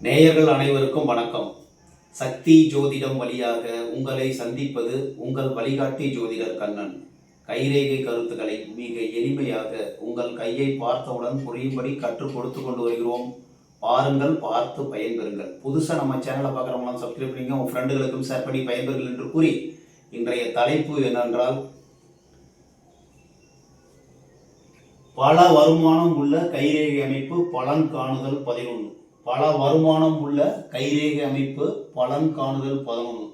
நேயர்கள் அனைவருக்கும் வணக்கம். சக்தி ஜோதிடம் வழியாக உங்களை சந்திப்பது உங்கள் வழிகாட்டி ஜோதிடர் கண்ணன். கைரேகை கருத்துக்களை மிக எளிமையாக உங்கள் கையை பார்த்தவுடன் புரியும்படி கற்றுக் கொடுத்து கொண்டு வருகிறோம். பாருங்கள், பார்த்து பயன்பெறுங்கள். புதுசாக நம்ம சேனலை பார்க்குறவங்களாம் சப்ஸ்கிரைப் பண்ணிங்க, உங்கள் ஃப்ரெண்டுகளுக்கும் ஷேர் பண்ணி பயன்பெறுங்கள் என்று கூறி இன்றைய தலைப்பு என்னென்றால், பல வருமானம் உள்ள கைரேகை அமைப்பு பலன் காணுதல் 11. பல வருமானம் உள்ள கைரேகை அமைப்பு பலன் காணுதல் 11.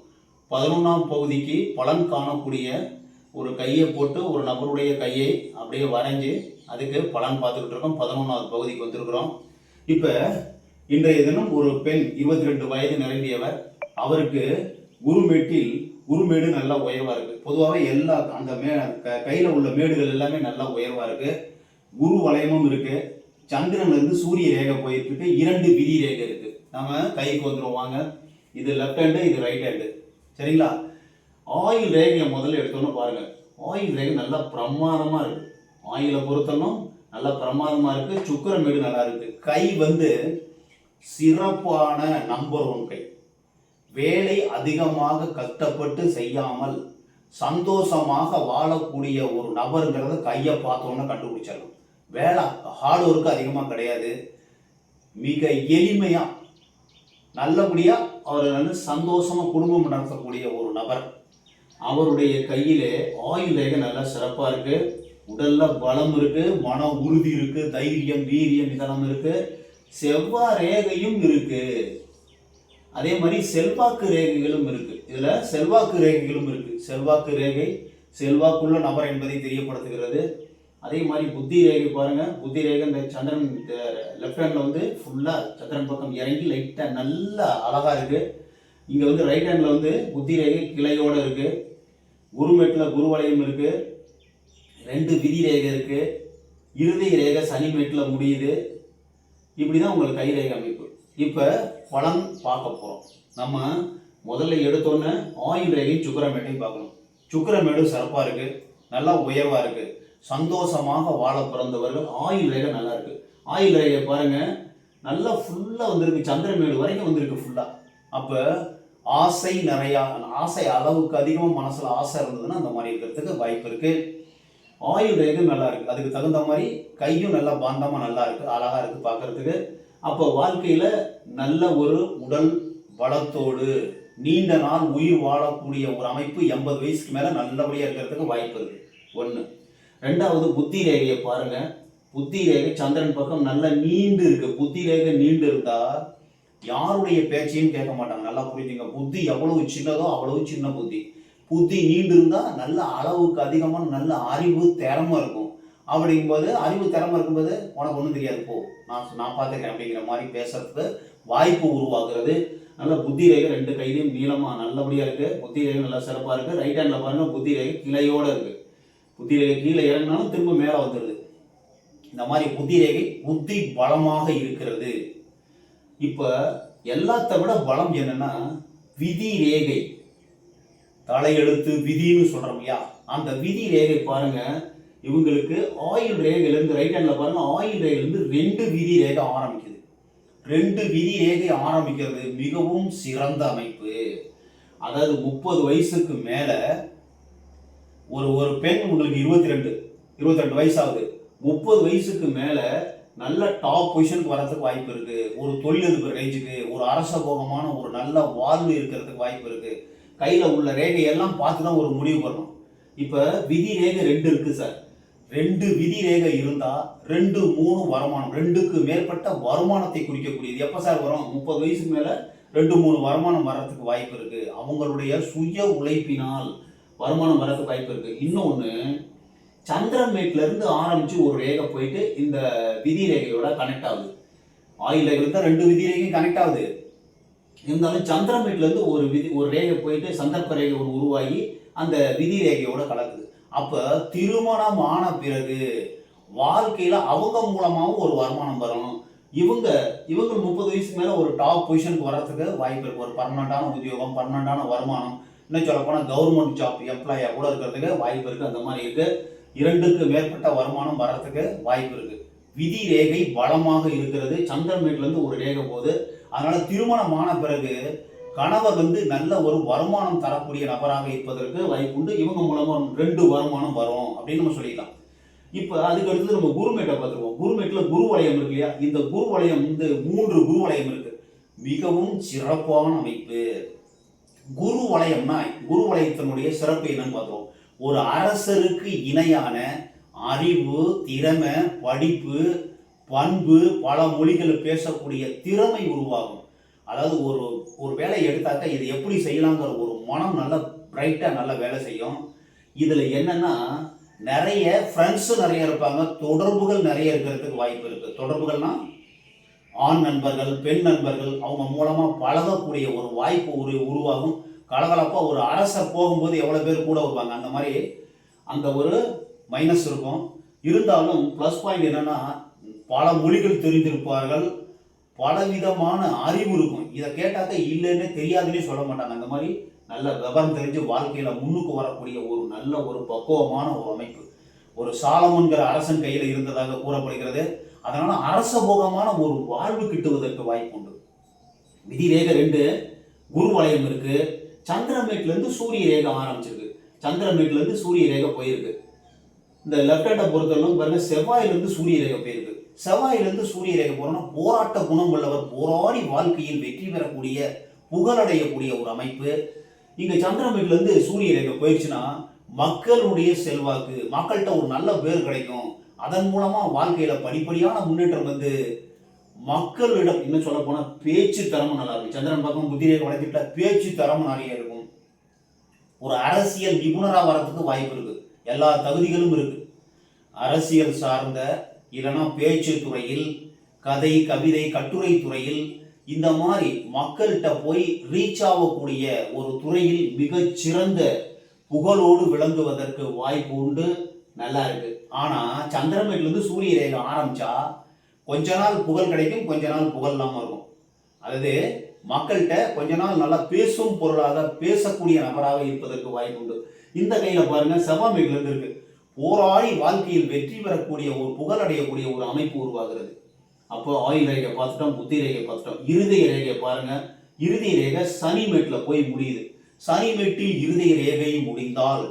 11ஆம் பகுதிக்கு பலன் காணக்கூடிய ஒரு கையை போட்டு ஒரு நபருடைய கையை அப்படியே வரைஞ்சி அதுக்கு பலன் பார்த்துக்கிட்டு இருக்கோம். 11ஆவது பகுதிக்கு வந்திருக்கிறோம். இப்போ இன்றைய தினம் ஒரு பெண் 22 வயது நிரம்பியவர். அவருக்கு குருமேடு நல்லா உயர்வாக இருக்குது. பொதுவாகவே எல்லா அந்த கையில் உள்ள மேடுகள் எல்லாமே நல்லா உயர்வாக இருக்குது. குரு வளையமும் இருக்குது. சந்திரன்லேருந்து சூரிய ரேகை போயிருக்கு. 2 விதி ரேகை இருக்குது. நம்ம கைக்கு வந்துடும் வாங்க. இது லெஃப்ட் ஹேண்டு, இது ரைட் ஹேண்டு. சரிங்களா? ஆயில் ரேகையை முதல்ல எடுத்தோன்னு பாருங்கள். ஆயில் ரேகை நல்லா பிரமாதமாக இருக்குது. ஆயிலை பொறுத்தனும் நல்லா பிரமாதமாக இருக்குது. சுக்கிரமேடு நல்லா இருக்குது. கை சிறப்பான நம்பர் 1 கை. வேலை அதிகமாக கஷ்டப்பட்டு செய்யாமல் சந்தோஷமாக வாழக்கூடிய ஒரு நபருங்கிறத கையை பார்த்தோன்னு கண்டுபிடிச்சிடலாம். வேலை ஹார்ட் ஒர்க்கு அதிகமாக கிடையாது. மிக எளிமையாக நல்லபடியாக அவர் சந்தோஷமாக குடும்பம் நடத்தக்கூடிய ஒரு நபர். அவருடைய கையிலே ஆயுள் ரேகை நல்லா சிறப்பாக இருக்குது. உடலில் பலம் இருக்குது, மன உறுதி இருக்குது, தைரியம், வீரியம் இதெல்லாம் இருக்குது. செவ்வாய் ரேகையும் இருக்குது. அதே மாதிரி செல்வாக்கு ரேகைகளும் இருக்குது. இதில் செல்வாக்கு ரேகைகளும் இருக்குது. செல்வாக்கு ரேகை செல்வாக்குள்ள நபர் என்பதை தெரியப்படுத்துகிறது. அதே மாதிரி புத்தி ரேகை பாருங்கள். புத்தி ரேகை இந்த சந்திரன் லெஃப்ட் ஹேண்டில் ஃபுல்லாக சந்திரன் பக்கம் இறங்கி லைட்டாக நல்லா அழகாக இருக்குது. இங்கே ரைட் ஹேண்டில் புத்தி ரேகை கிளையோடு இருக்குது. குருமேட்டில் குருவளையம் இருக்குது. 2 விதி ரேகை இருக்குது. இருதய ரேகை சனிமேட்டில் முடியுது. இப்படி தான் உங்களுக்கு கை ரேகை அமைப்பு. இப்போ பலன் பார்க்க போகிறோம். நம்ம முதல்ல எடுத்தோன்னே ஆயுள் ரேகையும் சுக்கிரமேட்டையும் பார்க்கணும். சுக்கிரமேடு சிறப்பாக இருக்குது, நல்லா உயர்வாக இருக்குது. சந்தோஷமாக வாழ பிறந்தவர்கள். ஆயுள் ரேகை நல்லா இருக்கு. ஆயுள் ரேகை பாருங்க, நல்லா ஃபுல்லா வந்திருக்கு. சந்திரமேடு வரைக்கும் வந்திருக்கு ஃபுல்லா. அப்ப ஆசை நிறையா, ஆசை அளவுக்கு அதிகமாக மனசுல ஆசை இருந்ததுன்னா அந்த மாதிரி இருக்கிறதுக்கு வாய்ப்பு இருக்கு. ஆயுள் ரேகை நல்லா இருக்கு. அதுக்கு தகுந்த மாதிரி கையும் நல்லா பாந்தமா நல்லா இருக்கு, அழகா இருக்கு பார்க்கறதுக்கு. அப்போ வாழ்க்கையில நல்ல ஒரு உடல் பலத்தோடு நீண்ட நாள் உயிர் வாழக்கூடிய ஒரு அமைப்பு 80 வயசுக்கு மேல நல்லபடியா இருக்கிறதுக்கு வாய்ப்பு இருக்கு. 1. 2வது புத்தி ரேகையை பாருங்க. புத்தி ரேகை சந்திரன் பக்கம் நல்லா நீண்டு இருக்கு. புத்தி ரேகை நீண்டு இருந்தா யாருடைய பேச்சையும் கேட்க மாட்டாங்க. நல்லா புரிஞ்சுங்க. புத்தி எவ்வளவு சின்னதோ அவ்வளவு சின்ன புத்தி. புத்தி நீண்டு இருந்தா நல்ல அளவுக்கு அதிகமான நல்ல அறிவு திறமை இருக்கும். அப்படிங்கும்போது அறிவு திறமை இருக்கும்போது உனக்கு ஒன்றும் தெரியாது, போ நான் பார்த்துக்கிறேன் அப்படிங்கிற மாதிரி பேசுறதுக்கு வாய்ப்பு உருவாக்குறது. நல்ல புத்தி ரேகை 2 கையிலையும் நீளமா நல்லபடியா இருக்கு. புத்தி ரேகை நல்லா சிறப்பா இருக்கு. ரைட் ஹேண்ட்ல பாருங்க, புத்தி ரேகை கிளையோட இருக்கு. புத்தி ரேகை கீழே இறங்கினாலும் திரும்ப மேலே வந்துடுது. இந்த மாதிரி புத்தி ரேகை புத்தி பலமாக இருக்கிறது. இப்போ எல்லாத்த விட பலம் என்னன்னா விதி ரேகை. தலையெழுத்து விதின்னு சொல்றோம் இல்லையா, அந்த விதி ரேகை பாருங்க. இவங்களுக்கு ஆயுள் ரேகையிலிருந்து ரைட் ஹேண்ட்ல பாருங்க, ஆயுள் ரேகையிலிருந்து 2 விதி ரேகை ஆரம்பிக்குது. 2 விதி ரேகை ஆரம்பிக்கிறது மிகவும் சிறந்த அமைப்பு. அதாவது 30 வயசுக்கு மேல ஒரு பெண் உங்களுக்கு 22 வயசு ஆகுது. 30 வயசுக்கு மேல நல்ல டாப் பொசிஷனுக்கு வரதுக்கு வாய்ப்பு இருக்கு. ஒரு தொழிலதிபர் ரேஞ்சுக்கு, ஒரு அரச போகமான ஒரு நல்ல வாழ்வு இருக்கிறதுக்கு வாய்ப்பு இருக்கு. கையில உள்ள ரேகை எல்லாம் பார்த்து தான் ஒரு முடிவு பண்ணணும். இப்ப விதி ரேகை 2 இருக்கு சார். 2 விதி ரேகை இருந்தா 2, 3 வருமானம், 2க்கு மேற்பட்ட வருமானத்தை குறிக்கக்கூடியது. எப்ப சார் வரும்? 30 வயசுக்கு மேல 2, 3 வருமானம் வர்றதுக்கு வாய்ப்பு இருக்கு. அவங்களுடைய சுய உழைப்பினால் வருமானம் வரதுக்கு வாய்ப்பு இருக்கு. இன்னொன்று, சந்திரமேட்ல இருந்து ஆரம்பிச்சு ஒரு ரேகை போயிட்டு இந்த விதி ரேகையோட கனெக்ட் ஆகுது. ஆயுள் ரேகையில் தான் 2 விதி ரேகையும் கனெக்ட் ஆகுது. இருந்தாலும் சந்திரமேட்ல இருந்து ஒரு ரேகை போயிட்டு சந்தர்ப்ப ரேகை உருவாகி அந்த விதி ரேகையோட கலக்குது. அப்ப திருமணம் ஆன பிறகு வாழ்க்கையில அவங்க மூலமாகவும் ஒரு வருமானம் வரும். இவங்க 30 வயசுக்கு மேல ஒரு டாப் பொசிஷனுக்கு வர்றதுக்கு வாய்ப்பு இருக்கு. ஒரு பர்மனண்டான உத்தியோகம், பர்மனண்டான வருமானம், இன்னும் சொல்ல போனால் கவர்மெண்ட் ஜாப் எம்ப்ளாயா கூட இருக்கிறதுக்கு வாய்ப்பு இருக்கு. அந்த மாதிரி இருக்கு. 2க்கு மேற்பட்ட வருமானம் வர்றதுக்கு வாய்ப்பு இருக்கு. விதி ரேகை பலமாக இருக்கிறது. சந்திரமேட்ல இருந்து ஒரு ரேகை போது அதனால திருமணமான பிறகு கணவர் நல்ல ஒரு வருமானம் தரக்கூடிய நபராக இருப்பதற்கு வாய்ப்புண்டு. இவங்க மூலமா 2 வருமானம் வரும் அப்படின்னு நம்ம சொல்லிக்கலாம். இப்போ அதுக்கு அடுத்து நம்ம குருமேட்டை பார்த்துருவோம். குருமேட்ல குரு வளையம் இருக்கு இல்லையா? இந்த குரு வளையம் 3 குரு வளையம் இருக்கு. மிகவும் சிறப்பான அமைப்பு. குரு வளையம்னா குரு வளையத்தினுடைய சிறப்பு என்னன்னு பார்த்துருவோம். ஒரு அரசருக்கு இணையான அறிவு, திறமை, படிப்பு, பண்பு, பல மொழிகளை பேசக்கூடிய திறமை உருவாகும். அதாவது ஒரு வேலையை எடுத்தாக்க இது எப்படி செய்யலாங்கிற ஒரு மனம் நல்லா பிரைட்டாக நல்லா வேலை செய்யும். இதில் என்னன்னா நிறைய ஃப்ரெண்ட்ஸு நிறைய இருப்பாங்க, தொடர்புகள் நிறைய இருக்கிறதுக்கு வாய்ப்பு இருக்குது. தொடர்புகள்னா ஆண் நண்பர்கள், பெண் நண்பர்கள், அவங்க மூலமாக பழகக்கூடிய ஒரு வாய்ப்பு உருவாகும். கலகலப்பாக ஒரு அரசர் போகும்போது எவ்வளோ பேர் கூட வருவாங்க, அந்த மாதிரி அந்த ஒரு மைனஸ் இருக்கும். இருந்தாலும் ப்ளஸ் பாயிண்ட் என்னன்னா பல மொழிகள் தெரிந்திருப்பார்கள், பலவிதமான அறிவு இருக்கும். இதை கேட்டாக்க இல்லைன்னு தெரியாதுன்னே சொல்ல மாட்டாங்க. அந்த மாதிரி நல்ல விவரம் தெரிஞ்சு வாழ்க்கையில முன்னுக்கு வரக்கூடிய ஒரு நல்ல ஒரு பக்குவமான ஒரு அமைப்பு ஒரு சாலமோன்கிற அரசன் கையில இருந்ததாக கூறப்படுகிறது. அதனால அரசபோகமான ஒரு வாழ்வு கிட்டுவதற்கு வாய்ப்பு உண்டு. விதி ரேகை 2 குரு வளையம் இருக்கு. சந்திரமேட்ல இருந்து சூரிய ரேகை ஆரம்பிச்சிருக்கு. சந்திரமேட்ல இருந்து சூரிய ரேகை போயிருக்கு. இந்த லெப்ட் ஹேண்டை பொறுத்தவரைக்கும் பாருங்க, செவ்வாயிலிருந்து சூரிய ரேகை போயிருக்கு. செவ்வாயிலிருந்து சூரிய ரேகை போறோம்னா போராட்ட குணம் உள்ளவர், போராடி வாழ்க்கையில் வெற்றி பெறக்கூடிய புகழடையக்கூடிய ஒரு அமைப்பு. இங்க சந்திரமேட்ல இருந்து சூரிய ரேகை போயிடுச்சுன்னா மக்களுடைய செல்வாக்கு, மக்கள்கிட்ட ஒரு நல்ல பேர் கிடைக்கும். அதன் மூலமா வாழ்க்கையில படிப்படியான முன்னேற்றம் மக்களிடம் இன்னும் சொல்ல போனா பேச்சு தரமும் நல்லா இருக்கும். சந்திரன் பக்கம் புத்தி ரேகை வளைஞ்சிட்டா பேச்சு தரமும் நிறைய இருக்கும். ஒரு அரசியல் நிபுணராக வரதுக்கு வாய்ப்பு இருக்கு. எல்லா தகுதிகளும் இருக்கு. அரசியல் சார்ந்த இல்லைன்னா பேச்சு துறையில், கதை, கவிதை, கட்டுரை துறையில், இந்த மாதிரி மக்கள்கிட்ட போய் ரீச் ஆகக்கூடிய ஒரு துறையில் மிகச்சிறந்த புகழோடு விளங்குவதற்கு வாய்ப்பு உண்டு. நல்லா இருக்கு. ஆனா சந்திரமேட்ல இருந்து சூரிய ரேகை ஆரம்பிச்சா கொஞ்ச நாள் புகழ் கிடைக்கும், கொஞ்ச நாள் புகழ் இல்லாம இருக்கும். அதாவது மக்கள்கிட்ட கொஞ்ச நாள் நல்லா பேசும் பொருளாக பேசக்கூடிய நபராக இருப்பதற்கு வாய்ப்பு உண்டு. இந்த கையில பாருங்க, செவ்வாய்ல இருந்து இருக்கு. போராடி வாழ்க்கையில் வெற்றி பெறக்கூடிய ஒரு புகழ் அடையக்கூடிய ஒரு அமைப்பு உருவாகிறது. அப்போ ஆயுள் ரேகை பார்த்துட்டோம், புத்தி ரேகை பார்த்துட்டோம். இருதய ரேகை பாருங்க, இருதய ரேகை சனிமேட்ல போய் முடியுது. சனிமேட்டில் இருதய ரேகை முடிந்தால்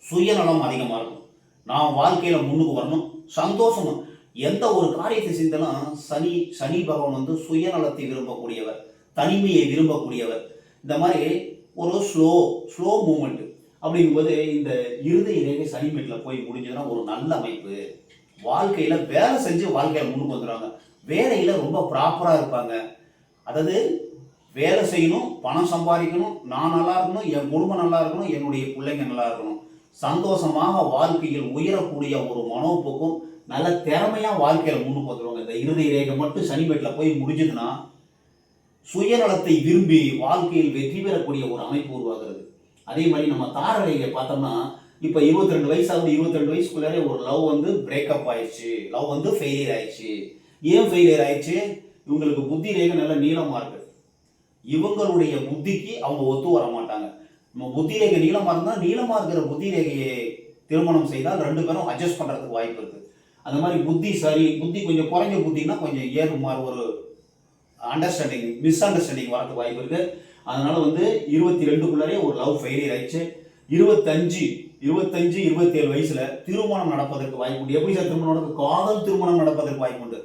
சுயநலம் அதிகமா இருக்கும். நான் வாழ்க்கையில முன்னுக்கு வரணும், சந்தோஷம். எந்த ஒரு காரியத்தை செஞ்சாலும் சனி பகவான் சுயநலத்தை விரும்பக்கூடியவர், தனிமையை விரும்பக்கூடியவர். இந்த மாதிரி ஒரு ஸ்லோ மூமெண்ட் அப்படிங்கும்போது இந்த இருதய ரேகை சனிமேட்ல போய் முடிஞ்சதுன்னா ஒரு நல்ல அமைப்பு. வாழ்க்கையில வேலை செஞ்சு வாழ்க்கையில முன்னுக்கு வந்துடுவாங்க. வேலையில ரொம்ப ப்ராப்பரா இருப்பாங்க. அதாவது வேலை செய்யணும், பணம் சம்பாதிக்கணும், நான் நல்லா இருக்கணும், என் குடும்பம் நல்லா இருக்கணும், என்னுடைய பிள்ளைங்க நல்லா இருக்கணும், சந்தோஷமாக வாழ்க்கையில் உயரக்கூடிய ஒரு மனோபோக்கும் நல்ல திறமையா வாழ்க்கையில முன்னுக்கு வந்துடுவாங்க. இந்த இருதய ரேகை மட்டும் சனிமேட்ல போய் முடிஞ்சதுன்னா சுயநலத்தை விரும்பி வாழ்க்கையில் வெற்றி பெறக்கூடிய ஒரு அமைப்பு உருவாகிறது. அதே மாதிரி நம்ம தார ரேகையை பார்த்தோம்னா இப்போ 22 வயசு ஆகுது. 22 வயசுக்குள்ளாரே ஒரு லவ் பிரேக்கப் ஆயிடுச்சு, லவ் ஃபெயிலியர் ஆயிடுச்சு. ஏன் ஃபெயிலியர் ஆயிடுச்சு? இவங்களுக்கு புத்தி ரேகை நல்ல நீளமா இருக்கு. இவங்களுடைய புத்திக்கு அவங்க ஒத்து வர மாட்டாங்க. நம்ம புத்தி ரேகை நீளமா இருந்தா நீளமா இருக்கிற புத்தி ரேகையை திருமணம் செய்தால் 2 பேரும் அட்ஜஸ்ட் பண்றதுக்கு வாய்ப்பு இருக்கு. அந்த மாதிரி புத்தி கொஞ்சம் குறைஞ்ச புத்தின்னா கொஞ்சம் ஏறுமாறு ஒரு மிஸ் அண்டர்ஸ்டாண்டிங் வரதுக்கு வாய்ப்பு இருக்கு. அதனால 22க்குள்ளாரே ஒரு லவ் ஃபெயிலியர் ஆயிடுச்சு. 25, 27 வயசுல திருமணம் நடப்பதற்கு வாய்ப்பு உண்டு. எப்படி சார் திருமணம் நடக்கும்? காதல் திருமணம் நடப்பதற்கு வாய்ப்பு உண்டு.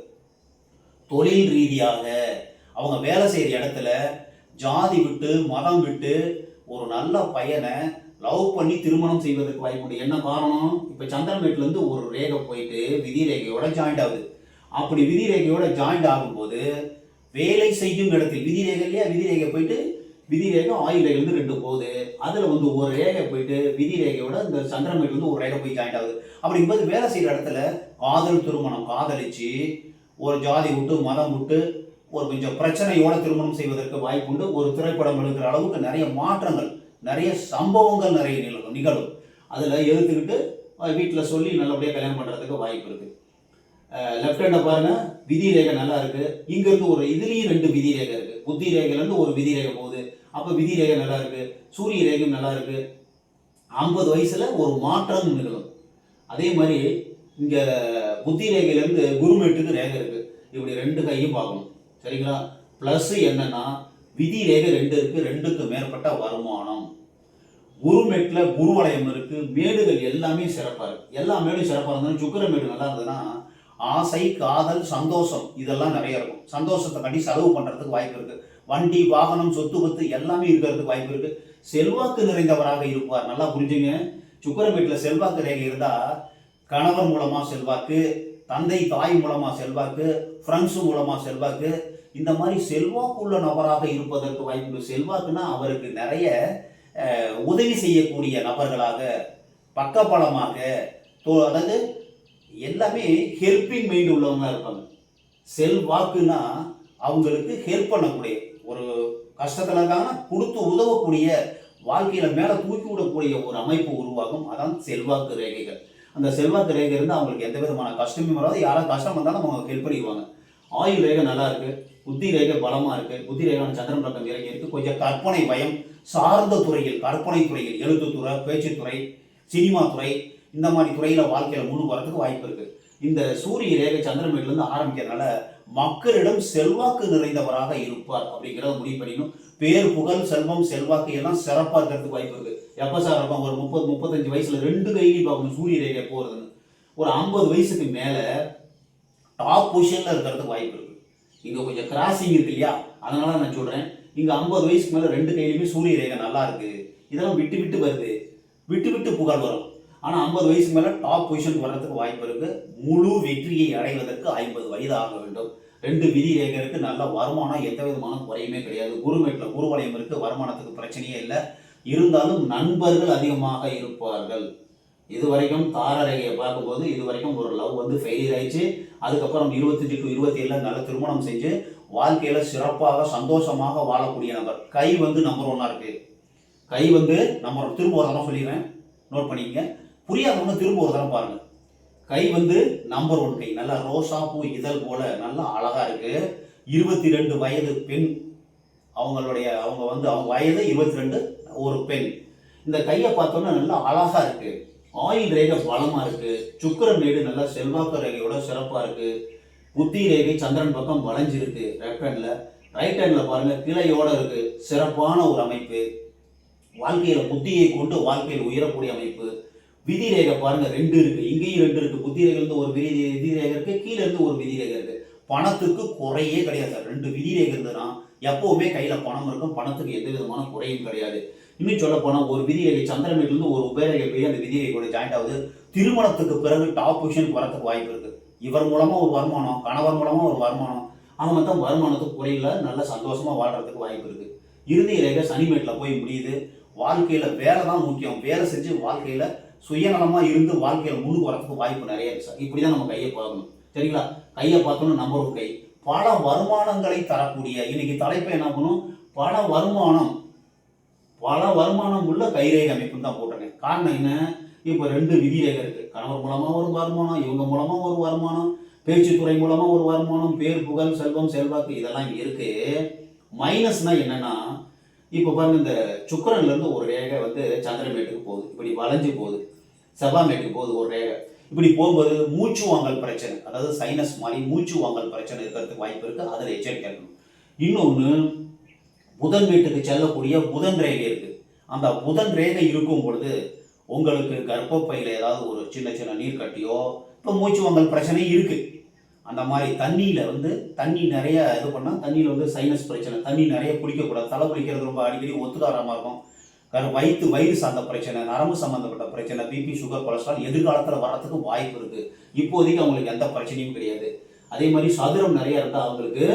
தொழில் ரீதியாக அவங்க வேலை செய்யற இடத்துல ஜாதி விட்டு மதம் விட்டு ஒரு நல்ல பையனை லவ் பண்ணி திருமணம் செய்வதற்கு வாய்ப்பு உண்டு. என்ன காரணம்? இப்ப சந்திரமேட்ல இருந்து ஒரு ரேகை போயிட்டு விதி ரேகையோட ஜாயிண்ட் ஆகுது. அப்படி விதி ரேகையோட ஜாயிண்ட் ஆகும்போது வேலை செய்யும் இடத்தில் விதி ரேகை இல்லையா, விதி ரேகை போயிட்டு விதி ரேகை ஆயுள் ரேகை 2 போகுது. அதுல ஒரு ரேகை போயிட்டு விதி ரேகையோட இந்த சந்திரமேட்ல ஒரு ரேகை போய் ஜாயிண்ட் ஆகுது. அப்படிங்கும்போது வேலை செய்யற இடத்துல காதல் திருமணம் காதலிச்சு ஒரு ஜாதி விட்டு மதம் விட்டு ஒரு கொஞ்சம் பிரச்சனையோட திருமணம் செய்வதற்கு வாய்ப்பு உண்டு. ஒரு திரைப்படம் எடுக்கிற அளவுக்கு நிறைய மாற்றங்கள், நிறைய சம்பவங்கள் நிறைய நிகழும். அதுல எடுத்துக்கிட்டு வீட்டில் சொல்லி நல்லபடியாக கல்யாணம் பண்றதுக்கு வாய்ப்பு இருக்கு. லெஃப்ட் ஹேண்டை பாருங்க, விதி ரேகை நல்லா இருக்கு. இங்க இருந்து இதுலயும் 2 விதி ரேகை இருக்கு. புத்தி ரேகையில இருந்து ஒரு விதி ரேகை போகுது. அப்ப விதி ரேகை நல்லா இருக்கு, சூரிய ரேகையும் நல்லா இருக்கு. 50 வயசுல ஒரு மாற்றம் நிகழும். அதே மாதிரி இங்க புத்தி ரேகையில இருந்து குருமேட்டுக்கு ரேகை இருக்கு. இப்படி 2 கையும் பார்க்கணும். சரிங்களா? ப்ளஸ் என்னன்னா விதி ரேகை 2 இருக்கு, 2க்கு மேற்பட்ட வருமானம். குருமேட்ல குருவலயம் இருக்கு, மேடுகள் எல்லாமே சிறப்பா இருக்கு. எல்லா மேடும் சிறப்பா இருந்தாலும் சுக்கிர மேடு நல்லா இருந்ததுன்னா ஆசை, காதல், சந்தோஷம் இதெல்லாம் நிறைய இருக்கும். சந்தோஷத்தை கட்டி செலவு பண்றதுக்கு வாய்ப்பு இருக்கு. வண்டி, வாகனம், சொத்து பத்து எல்லாமே இருக்கிறதுக்கு வாய்ப்பு இருக்கு. செல்வாக்கு நிறைந்தவராக இருப்பார். நல்லா புரிஞ்சுங்க. சுக்கிரமேட்டில் செல்வாக்கு ரேகை இருந்தா கணவர் மூலமா செல்வாக்கு, தந்தை தாய் மூலமா செல்வாக்கு, ஃப்ரெண்ட்ஸ் மூலமா செல்வாக்கு, இந்த மாதிரி செல்வாக்கு உள்ள நபராக இருப்பதற்கு வாய்ப்பு. செல்வாக்குன்னா அவருக்கு நிறைய உதவி செய்யக்கூடிய நபர்களாக, பக்கபலமாக, அதாவது எல்லாமே ஹெல்பிங் மைண்ட் உள்ளவங்களா இருப்பாங்க. செல்வாக்குன்னா அவங்களுக்கு ஹெல்ப் பண்ணக்கூடிய, ஒரு கஷ்டத்துல இருக்காங்கன்னா கொடுத்து உதவக்கூடிய, வாழ்க்கையில மேல தூக்கி விடக்கூடிய ஒரு அமைப்பு உருவாகும். அதான் செல்வாக்கு ரேகைகள். அந்த செல்வாக்கு ரேகை இருந்தால் அவங்களுக்கு எந்த விதமான கஷ்டமும் வராது. யாராவது கஷ்டம் வந்தாலும் அவங்க ஹெல்ப் பண்ணிடுவாங்க. ஆயுள் ரேகை நல்லா இருக்கு, புத்தி ரேகை பலமா இருக்கு, புத்தி ரேகான சந்திரன் பக்கம் இறங்கி இருக்கு. கொஞ்சம் கற்பனை பயம் சார்ந்த துறையில், கற்பனை துறையில், எழுத்துத்துறை, பேச்சுத்துறை, சினிமா துறை, இந்த மாதிரி துறையில வாழ்க்கையில முன்னு வரதுக்கு வாய்ப்பு இருக்கு. இந்த சூரிய ரேகை சந்திரமேட்ல இருந்து ஆரம்பிக்கிறதுனால மக்களிடம் செல்வாக்கு நிறைந்தவராக இருப்பார் அப்படிங்கிறத முடிவு பண்ணிக்கணும். பேர், புகழ், செல்வம், செல்வாக்கு எல்லாம் சிறப்பா இருக்கிறதுக்கு வாய்ப்பு இருக்கு. எப்ப சார் இருக்கும்? ஒரு 30-35 வயசுல 2 கையிலையும் பார்க்கணும் சூரிய ரேகை போறதுன்னு. ஒரு 50 வயசுக்கு மேல டாப் பொசிஷன்ல இருக்கிறதுக்கு வாய்ப்பு இருக்கு. இங்க கொஞ்சம் கிராசிங் இருக்கு இல்லையா, அதனால நான் சொல்றேன். இங்க 50 வயசுக்கு மேல 2 கையிலுமே சூரிய ரேகை நல்லா இருக்கு. இதெல்லாம் விட்டு விட்டு வருது, விட்டு விட்டு புகழ் வரும். ஆனா 50 வயசுக்கு மேல டாப் பொசிஷன் வர்றதுக்கு வாய்ப்பு இருக்கு. முழு வெற்றியை அடைவதற்கு 50 வயது ஆக வேண்டும். 2 விதி ரேகை இருக்கு, நல்ல வருமானம், எந்த விதமான குறையுமே கிடையாது. குருமேட்ல குருவலயம் இருக்கு, வருமானத்துக்கு பிரச்சனையே இல்லை. இருந்தாலும் நண்பர்கள் அதிகமாக இருப்பார்கள். இதுவரைக்கும் தார ரேகையை பார்க்கும்போது இதுவரைக்கும் ஒரு லவ் வந்து ஃபெயிலியர் ஆயிடுச்சு. அதுக்கப்புறம் 25 to 27 நல்ல திருமணம் செஞ்சு வாழ்க்கையில சிறப்பாக சந்தோஷமாக வாழக்கூடிய நபர். கை வந்து நம்பர் 1 இருக்கு. கை வந்து நம்பர், திரும்ப ஒரு தரம் சொல்லிடுறேன், நோட் பண்ணிக்கங்க. புரியாதவங்க திரும்ப ஒரு தரம் பாருங்க. கை வந்து நம்பர் 1 கை, நல்லா ரோசா பூ இதழ் போல நல்லா அழகா இருக்கு. 22 வயது பெண், அவங்க வயது 22, ஒரு பெண். இந்த கையை பார்த்தோம்னா நல்லா அழகா இருக்கு. ஆயுள் ரேகை பலமா இருக்கு. சுக்கிரன் மேடு நல்லா செல்வாக்கு ரேகையோட சிறப்பா இருக்கு. புத்தி ரேகை சந்திரன் பக்கம் வளைஞ்சிருக்கு லெஃப்ட் ஹேண்ட்ல. ரைட் ஹேண்ட்ல பாருங்க கிளையோட இருக்கு. சிறப்பான ஒரு அமைப்பு. வாழ்க்கையில புத்தியை கொண்டு வாழ்க்கையில் உயரக்கூடிய அமைப்பு. விதி ரேகை பாருங்க 2 இருக்கு, இங்கேயும் 2 இருக்கு. புத்தி ரேகை இருந்து ஒரு விதி ரேகை இருக்கு, கீழே இருந்து ஒரு விதி ரேகை இருக்கு. பணத்துக்கு குறையே கிடையாது சார். 2 விதி ரேகை இருந்ததுன்னா எப்பவுமே கையில பணம் இருக்கும். பணத்துக்கு எந்த விதமான குறையும் கிடையாது. இன்னும் சொல்ல போனா ஒரு விதி ரேகை சந்திரமேட்ல இருந்து ஒரு உபரேகை போய் அந்த விதி ரேகையோட ஜாயிண்ட் ஆகுது. திருமணத்துக்கு பிறகு டாப் பொசிஷன் வரதுக்கு வாய்ப்பு இருக்கு. இவர் மூலமா ஒரு வருமானம், கணவர் மூலமா ஒரு வருமானம், அவங்க தான் வருமானத்துக்கு குறையில நல்ல சந்தோஷமா வாழ்றதுக்கு வாய்ப்பு இருக்கு. இறுதி ரேகை சனிமேட்ல போய் முடியுது. வாழ்க்கையில வேலை தான் முக்கியம். வேலை செஞ்சு வாழ்க்கையில சுயநலமா இருந்து வாழ்க்கையில முன்னுக்கு வரதுக்கு வாய்ப்பு நிறைய இருக்கு சார். இப்படிதான் நம்ம கையை பார்க்கணும். சரிங்களா? கையை பார்த்தோம்னா நம்பர் 1 கை. பல வருமானங்களை தரக்கூடிய, இன்னைக்கு தலைப்பை என்ன பண்ணும், பல வருமானம் உள்ள கைரேகை அமைப்பு தான் போட்டிருக்கேன். காரணம் என்ன? இப்போ 2 விதி ரேகை இருக்கு. கணவர் மூலமா ஒரு வருமானம், இவங்க மூலமா ஒரு வருமானம், பேச்சுத்துறை மூலமா ஒரு வருமானம், பேர், புகழ், செல்வம், செல்வாக்கு இதெல்லாம் இருக்கு. மைனஸ்னா என்னன்னா, இப்போ பாருங்க இந்த சுக்கிரன்ல இருந்து ஒரு ரேகை வந்து சந்திரமேட்டுக்கு போகுது, இப்படி வளைஞ்சு போகுது. செவ்வாய்மேட்டுக்கு போகுது ஒரு ரேகை. இப்படி போகும்போது மூச்சு வாங்கல் பிரச்சனை, அதாவது சைனஸ் மாதிரி மூச்சு வாங்கல் பிரச்சனை இருக்கிறதுக்கு வாய்ப்பு இருக்கு. அதில் எச்சரிக்கை இருக்கணும். இன்னொன்று, புதன் வீட்டுக்கு செல்லக்கூடிய புதன் ரேகை இருக்கு. அந்த புதன் ரேகை இருக்கும் பொழுது உங்களுக்கு கர்ப்பப்பையில ஏதாவது ஒரு சின்ன சின்ன நீர் கட்டியோ, இப்போ மூச்சு வாங்கல் பிரச்சனை இருக்கு. அந்த மாதிரி தண்ணியில வந்து தண்ணி நிறைய இது பண்ணா தண்ணியில வந்து சைனஸ் பிரச்சனை, தண்ணி நிறைய குடிக்கக்கூடாது. தலை குளிக்கிறது ரொம்ப அடிக்கடி ஒத்துக்காரமா இருக்கும். வயிறு சார்ந்த பிரச்சனை, நரம்பு சம்பந்தப்பட்ட பிரச்சனை, பிபி, சுகர், கொலஸ்ட்ரால் எதிர்காலத்தில் வரத்துக்கு வாய்ப்பு இருக்கு. இப்போதைக்கு அவங்களுக்கு எந்த பிரச்சனையும் கிடையாது. அதே மாதிரி சதுரம் நிறைய இருந்தால் அவங்களுக்கு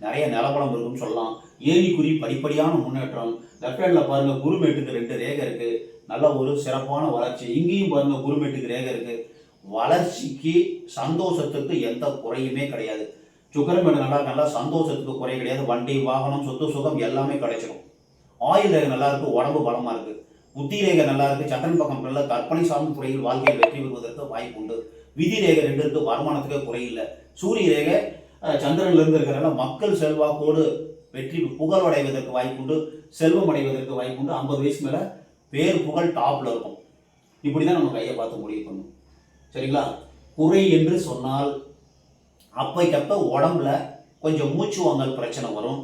நிறைய நிலபலம் இருக்குன்னு சொல்லலாம். ஏணிக்குறி படிப்படியான முன்னேற்றம். லெஃப்ட் ஹேண்ட்ல பாருங்க குருமேட்டுக்கு 2 ரேகை இருக்கு. நல்ல ஒரு சிறப்பான வளர்ச்சி. இங்கேயும் பாருங்க குருமேட்டுக்கு ரேகை இருக்கு. வளர்ச்சிக்கு, சந்தோஷத்துக்கு எந்த குறையுமே கிடையாது. சுக்கிரமேடு நல்லா சந்தோஷத்துக்கு குறை கிடையாது. வண்டி, வாகனம், சொத்து, சுகம் எல்லாமே கிடைச்சிடும். ஆயுள் ரேகை நல்லா இருக்கு, உடம்பு பலமா இருக்கு. புத்தி ரேகை நல்லா இருக்கு, சந்திரன் பக்கம் நல்ல கற்பனை சார்ந்த துறையில் வாழ்க்கையில் வெற்றி பெறுவதற்கு வாய்ப்பு உண்டு. விதி ரேகை 2 இருக்கு, வருமானத்துக்கு குறையில்லை. சூரிய ரேகை சந்திரன்ல இருந்து இருக்கிறனால மக்கள் செல்வாக்கோடு வெற்றி புகழ் அடைவதற்கு வாய்ப்பு உண்டு, செல்வம் அடைவதற்கு வாய்ப்பு உண்டு. 50 வயசு மேல பேர் புகழ் டாப்ல இருக்கும். இப்படிதான் நம்ம கையை பார்த்து முடிவு பண்ணணும். சரிங்களா? குறை என்று சொன்னால் அப்பைக்கப்ப உடம்புல கொஞ்சம் மூச்சு வாங்கல் பிரச்சனை வரும்.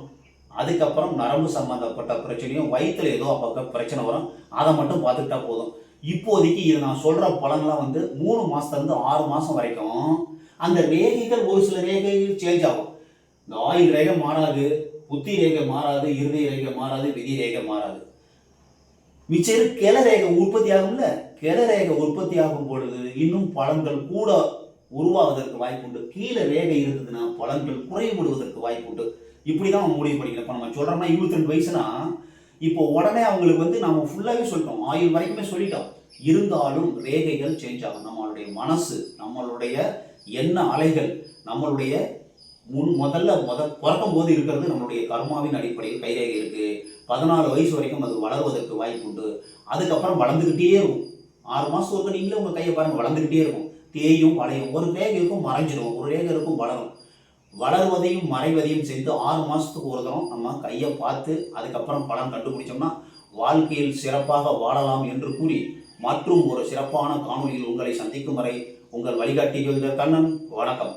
அதுக்கப்புறம் நரம்பு சம்பந்தப்பட்ட பிரச்சனையும், வயிற்றுல ஏதோ அப்பப்போ பிரச்சனை வரும். அதை மட்டும் பார்த்துக்கிட்டா போதும். இப்போதைக்கு இது நான் சொல்கிற பலன்லாம் வந்து 3 மாதத்துலேருந்து 6 மாதம் வரைக்கும் அந்த ரேகைகள், ஒரு சில ரேகைகள் சேஞ்ச் ஆகும். இந்த ஆயுள் ரேகை மாறாது, புத்தி ரேகை மாறாது, இருதய ரேகை மாறாது, விதி ரேகை மாறாது. மிச்சம் கிள ரேகை உற்பத்தி ஆகும்ல, கிள ரேகை உற்பத்தி ஆகும் பொழுது இன்னும் பலன்கள் கூட உருவாவதற்கு வாய்ப்புண்டு. கீழே ரேகை இருந்ததுன்னா பலன்கள் குறைபடுவதற்கு வாய்ப்புண்டு. இப்படி தான் முடிவு பண்ணிக்கிறேன். இப்போ நம்ம சொல்கிறோம்னா 22 வயசுனா இப்போ உடனே அவங்களுக்கு வந்து நம்ம ஃபுல்லாகவே சொல்லிட்டோம், ஆயுள் வரைக்குமே சொல்லிட்டோம். இருந்தாலும் ரேகைகள் சேஞ்ச் ஆகும். நம்மளுடைய மனசு, நம்மளுடைய எண்ண அலைகள், நம்மளுடைய முதல்ல பிறக்கும் போது இருக்கிறது நம்மளுடைய கர்மாவின் அடிப்படையில் கைரேகை இருக்கு. 14 வயசு வரைக்கும் அது வளர்வதற்கு வாய்ப்பு உண்டு. அதுக்கப்புறம் வளர்ந்துக்கிட்டே இருக்கும். 6 மாதம் ஒருக்க நீங்களே உங்கள் கையை பாருங்கள், வளர்ந்துக்கிட்டே இருக்கும். தேயும் வளையும். ஒரு ரேகை இருக்கும் மறைஞ்சிடும், ஒரு ரேகை இருக்கும் வளரும். வளர்வதையும் மறைவதையும் சேர்ந்து 6 மாதத்துக்கு ஒரு தரம் நம்ம கையை பார்த்து அதுக்கப்புறம் பலன் கண்டுபிடிச்சோம்னா வாழ்க்கையில் சிறப்பாக வாழலாம் என்று கூறி, மற்றும் ஒரு சிறப்பான காணொலியில் உங்களை சந்திக்கும் வரை உங்கள் வழிகாட்டி கண்ணன். வணக்கம்.